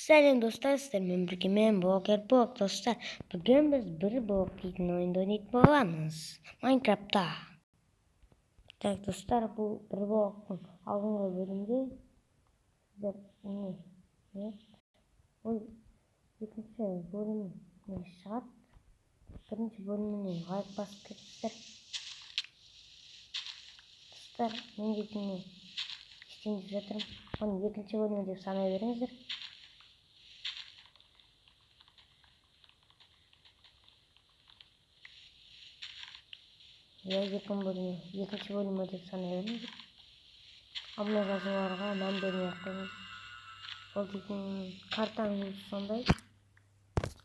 Сәлем достар, сіздермен бірге мен блогер Блок достар. Бүгін біз бір блок дейтін ойынды ойнайтын боламыз Майнкрафтта. Так достар, бұл бір блоктың алдыңғы бөлімде сіздер ол екінші бөліміне шығады. Бірінші бөліміне лайк басып кетіңіздер. Достар, мен дейтініне істейін деп жатырмын. Оны екінші бөлімі деп санай беріңіздер. екінші бөлімі деп санай беріңіздер. Абына жазуларға мән бермей-ақ қойыңыз. Ол дейтін картаның өзі сондай.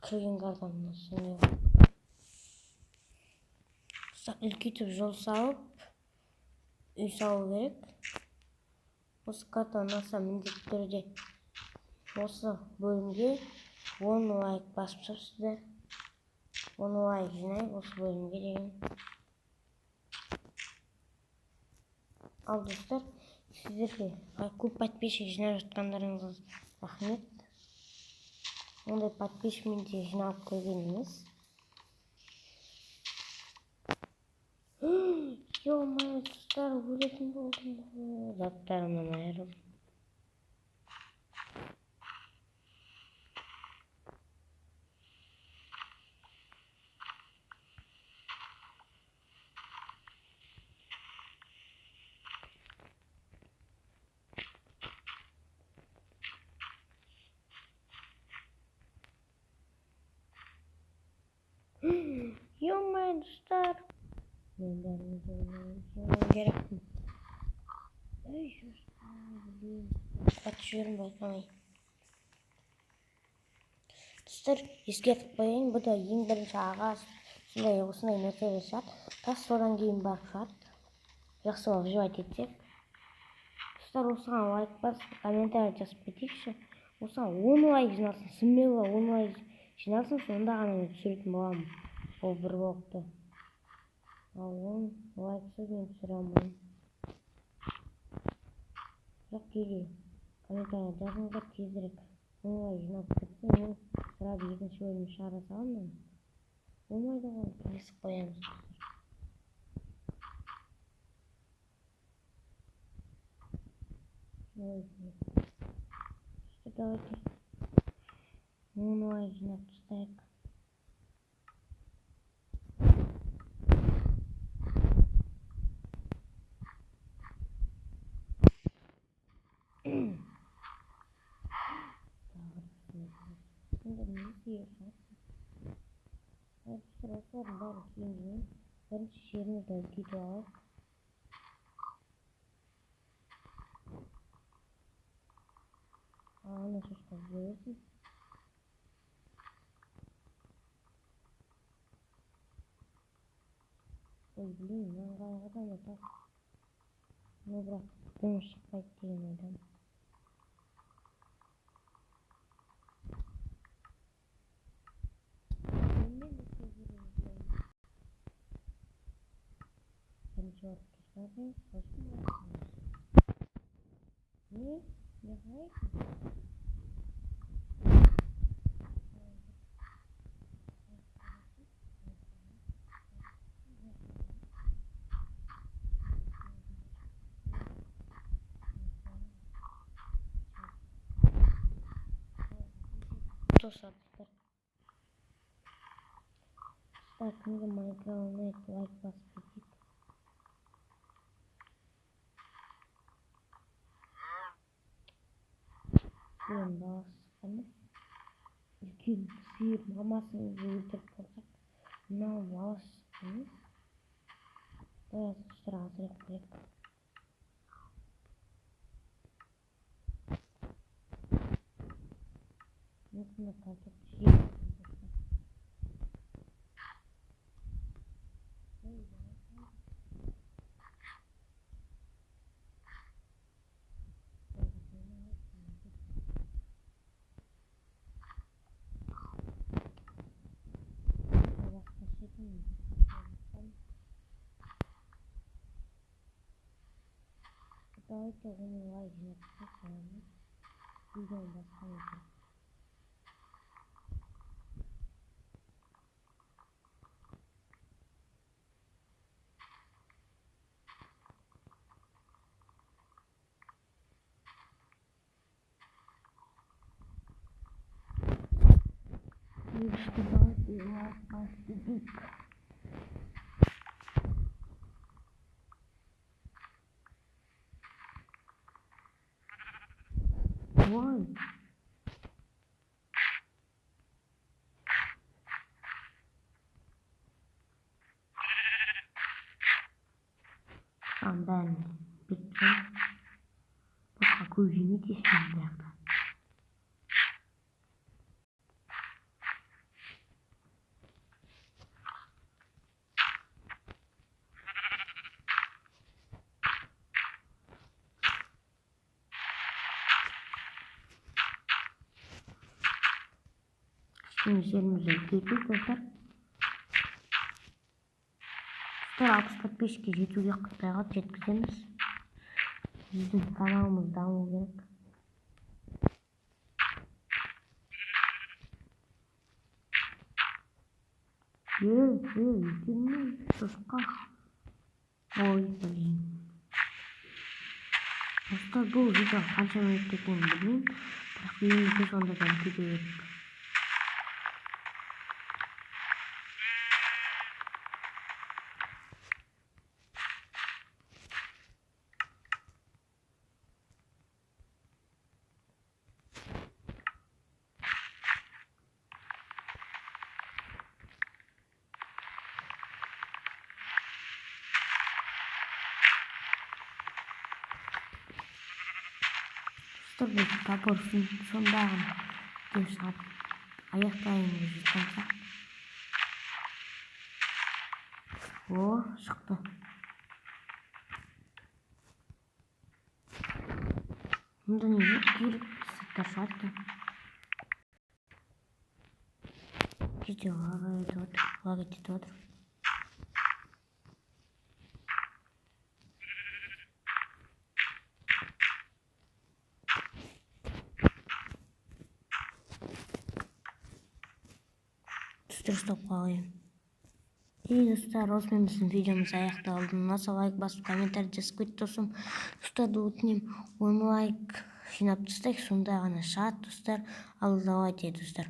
Кірген картаның өзі сондай. Үлкейтіп жол салып, үй салу керек. Осы карта ұнаса міндетті түрде осы бөлімге 10 лайк басып шығарсыздар. 10 лайк жинайық осы бөлімге деген. Ал достар, сіздерге көп подписчик жинап жатқандарыңызға рахмет. Ондай подписчикмен де жиналып көрген емес. Ё-моё, достар, өлетін болдым. Заттарымнан айырылдым. Ё-моё, достар. Мен бәріңізді ойнауым керекпін. Қатып жіберім байқамай. Достар, ескертіп қояйын, бұл да ең бірінші ағаш осындай нәрселер шығады. Тас содан кейін барып шығады. Жақсы болып жауап етсек. Достар, осыған лайк басып, комментарий жазып кетейікші. Осыған 10 лайк жиналсын, смело 10 лайк жиналсын, сонда ғана мен түсіретін боламын. Ол бір блокты. Ал 10 лайксыз мен түсіре алмаймын. Бірақ кейде комментарий жазыңыздар тезірек. 10 лайк жинап кетсе, мен сразу екінші бөлім шығара саламын. Болмайды ғой, келісіп қоямыз. Давайте 10 лайк жинап тастайық. Осылардың бәрін кейін бірінші жерімізді үлкейтіп алайық. Ана шошқа жібересің. Ой, блин, мен қайғыдан атақ. Но бірақ бұны шықпайды деген ойдам. Бірінші орып кешкенсің, сосын барасың. Не қайсың? Достар, кімге Майнкрафт ойнайды, лайк басып кетейік. Мен баласы қана үлкен сүйір мамасыңызды өлтіріп қалсақ, мынау баласы емес. Біраз күштер азырақ керек. Мына картоп жейді. Давайте оны лайк жинап тастайық. Видеоны басқаруға. Ой. Ben bitti. Bak kuyruğunu kesmişler. Şimdi yerimize geçiyoruz dostlar. Dostlar 65 kişi жетуге Қытайға жеткіземіз. Біздің каналымыз даму керек. Келмей шошқа. Ой, блин. Достар, бұл видео қанша минут екенін білмеймін, бірақ үйімізде сонда да кете беріп. Достар, біз тапырсын сондағын деп шығып аяқтайымыз жатқанша. О, шықты. Мұнда не керек? Саттар шығады. Видео лаг етіп отыр. Стоп қалайын. Достар, осымен біздің видеомыз аяқталды. Ұнаса лайк басып, комментарий жазып кетті досым. Достарды өтінемін, 10 лайк жинап тастайық, сонда ғана шығады достар. Ал давайте достар.